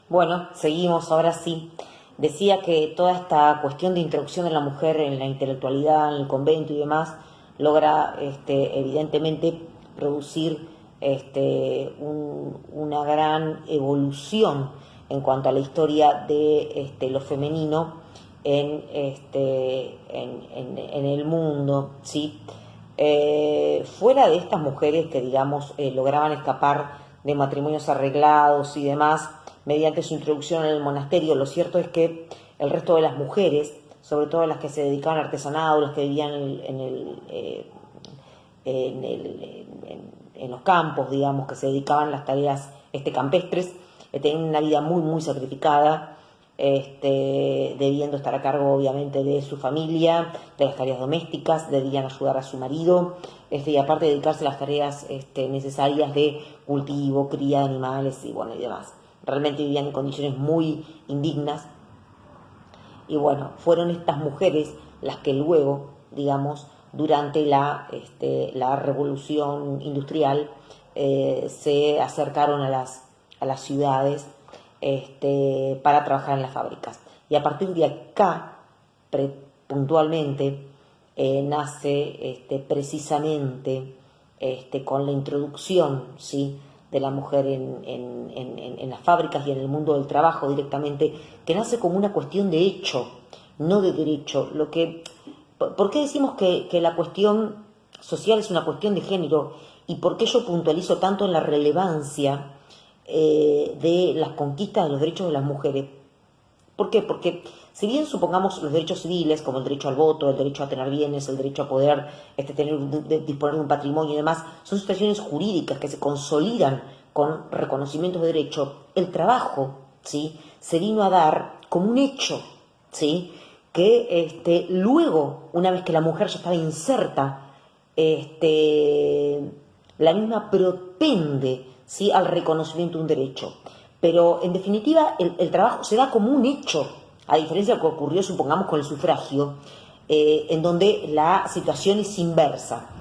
Bueno, seguimos, ahora sí. Decía que toda esta cuestión de introducción de la mujer en la intelectualidad, en el convento y demás, logra evidentemente producir una gran evolución en cuanto a la historia de lo femenino en el mundo, ¿sí? Fuera de estas mujeres que, digamos, lograban escapar de matrimonios arreglados y demás, mediante su introducción en el monasterio, lo cierto es que el resto de las mujeres, sobre todo las que se dedicaban al artesanado, las que vivían en los campos, digamos, que se dedicaban a las tareas campestres, tenían una vida muy, muy sacrificada, debiendo estar a cargo obviamente de su familia, de las tareas domésticas, debían ayudar a su marido, y aparte de dedicarse a las tareas necesarias de cultivo, cría de animales y bueno y demás. Realmente vivían en condiciones muy indignas y bueno, fueron estas mujeres las que luego, digamos, durante la revolución industrial se acercaron a las ciudades para trabajar en las fábricas. Y a partir de acá, puntualmente, nace precisamente con la introducción, ¿sí?, de la mujer en las fábricas y en el mundo del trabajo directamente, que nace como una cuestión de hecho, no de derecho. ¿Por qué decimos que la cuestión social es una cuestión de género? ¿Y por qué yo puntualizo tanto en la relevancia de las conquistas de los derechos de las mujeres? ¿Por qué? Porque si bien supongamos los derechos civiles, como el derecho al voto, el derecho a tener bienes, el derecho a poder disponer de un patrimonio y demás, son situaciones jurídicas que se consolidan con reconocimientos de derecho, el trabajo, ¿sí?, se vino a dar como un hecho, ¿sí?, que luego, una vez que la mujer ya estaba inserta, la misma propende, ¿sí?, al reconocimiento de un derecho. Pero, en definitiva, el trabajo se da como un hecho, a diferencia de lo que ocurrió, supongamos, con el sufragio, en donde la situación es inversa.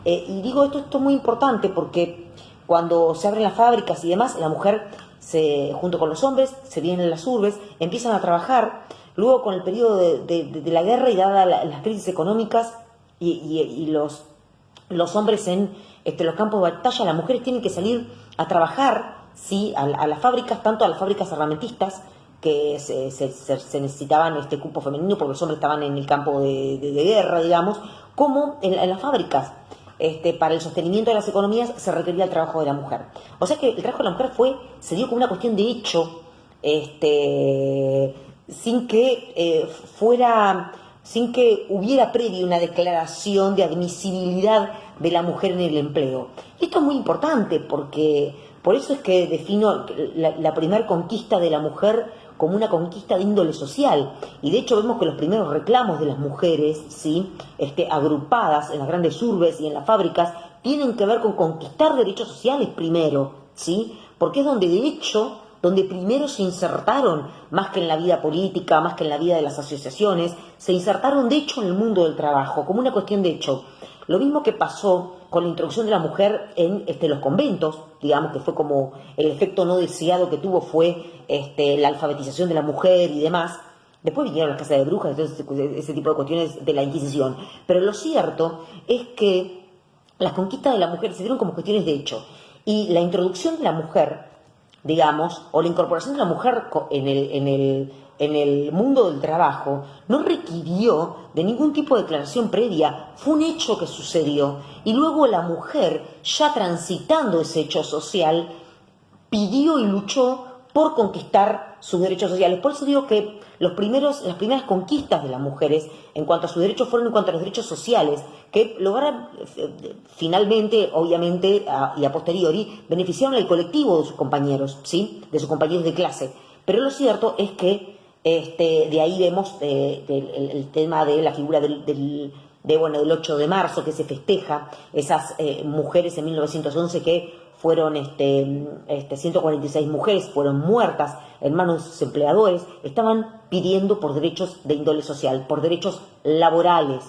Y digo esto es muy importante porque cuando se abren las fábricas y demás, la mujer, junto con los hombres, se vienen a las urbes, empiezan a trabajar, luego con el periodo de la guerra y dadas las crisis económicas y los hombres en los campos de batalla, las mujeres tienen que salir a trabajar, ¿sí?, a las fábricas, tanto a las fábricas armamentistas, que se necesitaban cupo femenino porque los hombres estaban en el campo de guerra, digamos, como en las fábricas. Para el sostenimiento de las economías se requería el trabajo de la mujer. O sea que el trabajo de la mujer se dio como una cuestión de hecho, sin que hubiera previa una declaración de admisibilidad de la mujer en el empleo. Y esto es muy importante porque por eso es que defino la primera conquista de la mujer como una conquista de índole social. Y de hecho vemos que los primeros reclamos de las mujeres, ¿sí?, agrupadas en las grandes urbes y en las fábricas, tienen que ver con conquistar derechos sociales primero, ¿sí?, porque es donde primero se insertaron, más que en la vida política, más que en la vida de las asociaciones, se insertaron de hecho en el mundo del trabajo, como una cuestión de hecho. Lo mismo que pasó con la introducción de la mujer en los conventos, digamos que fue como el efecto no deseado que tuvo fue la alfabetización de la mujer y demás. Después vinieron las casas de brujas, entonces ese tipo de cuestiones de la Inquisición. Pero lo cierto es que las conquistas de la mujer se dieron como cuestiones de hecho. Y la introducción de la mujer, digamos, o la incorporación de la mujer en el mundo del trabajo, no requirió de ningún tipo de declaración previa, fue un hecho que sucedió. Y luego la mujer, ya transitando ese hecho social, pidió y luchó por conquistar sus derechos sociales. Por eso digo que las primeras conquistas de las mujeres en cuanto a sus derechos fueron en cuanto a los derechos sociales, que lograron finalmente, obviamente, y a posteriori, beneficiaron al colectivo de sus compañeros, ¿sí?, de sus compañeros de clase. Pero lo cierto es que de ahí vemos el tema de la figura del 8 de marzo, que se festeja, esas mujeres en 1911 que fueron 146 mujeres fueron muertas en manos de sus empleadores, estaban pidiendo por derechos de índole social, por derechos laborales,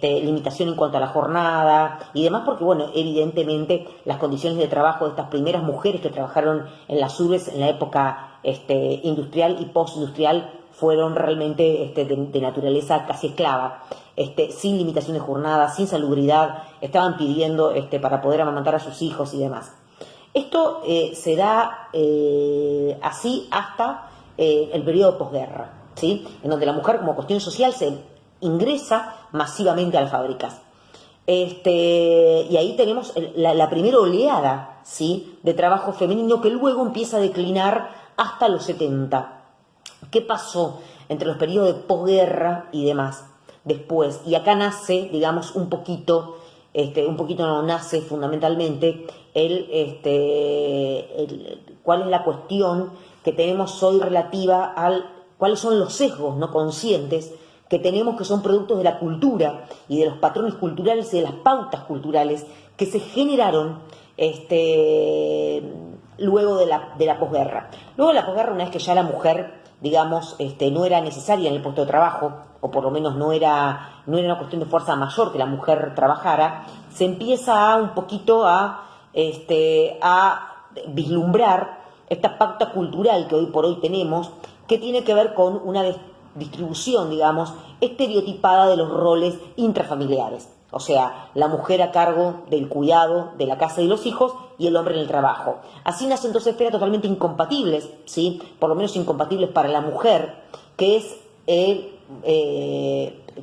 limitación en cuanto a la jornada y demás, porque bueno, evidentemente las condiciones de trabajo de estas primeras mujeres que trabajaron en las urbes en la época industrial y postindustrial fueron realmente de naturaleza casi esclava, sin limitación de jornada, sin salubridad, estaban pidiendo para poder amamantar a sus hijos y demás. Esto se da así hasta el periodo de posguerra, ¿sí? En donde la mujer como cuestión social se ingresa masivamente a las fábricas. Y ahí tenemos la primera oleada, ¿sí?, de trabajo femenino que luego empieza a declinar hasta los 70. ¿Qué pasó entre los periodos de posguerra y demás? Después, y acá nace, digamos, un poquito no nace fundamentalmente cuál es la cuestión que tenemos hoy relativa cuáles son los sesgos no conscientes que tenemos, que son productos de la cultura y de los patrones culturales y de las pautas culturales que se generaron luego de la posguerra. Luego de la posguerra, una vez que ya la mujer, digamos, no era necesaria en el puesto de trabajo, o por lo menos no era una cuestión de fuerza mayor que la mujer trabajara, se empieza un poquito a vislumbrar esta pauta cultural que hoy por hoy tenemos, que tiene que ver con una distribución, digamos, estereotipada de los roles intrafamiliares. O sea, la mujer a cargo del cuidado de la casa y los hijos y el hombre en el trabajo. Así nacen dos esferas totalmente incompatibles, ¿sí? Por lo menos incompatibles para la mujer, que es,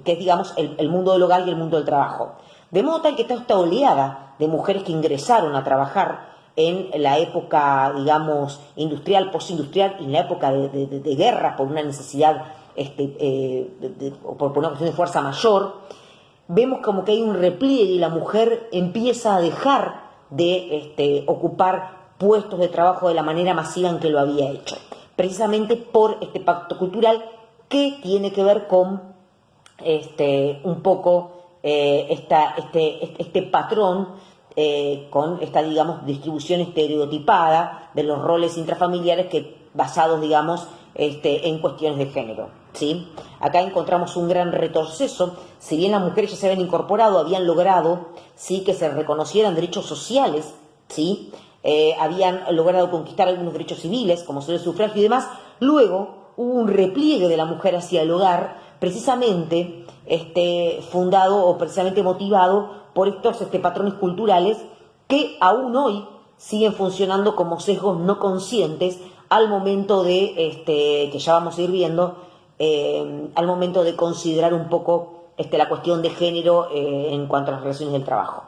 digamos, el mundo del hogar y el mundo del trabajo. De modo tal que está esta oleada de mujeres que ingresaron a trabajar en la época, digamos, industrial, postindustrial, y en la época de guerra por una necesidad, por una cuestión de fuerza mayor. Vemos como que hay un repliegue y la mujer empieza a dejar de ocupar puestos de trabajo de la manera masiva en que lo había hecho, precisamente por este pacto cultural que tiene que ver con un poco este patrón, con esta, digamos, distribución estereotipada de los roles intrafamiliares basados, digamos, en cuestiones de género, ¿sí? Acá encontramos un gran retroceso. Si bien las mujeres ya se habían incorporado, habían logrado, ¿sí?, que se reconocieran derechos sociales, ¿sí? Habían logrado conquistar algunos derechos civiles, como son el sufragio y demás, luego hubo un repliegue de la mujer hacia el hogar, precisamente fundado o precisamente motivado por estos patrones culturales que aún hoy siguen funcionando como sesgos no conscientes al momento de, que ya vamos a ir viendo, al momento de considerar un poco la cuestión de género en cuanto a las relaciones del trabajo.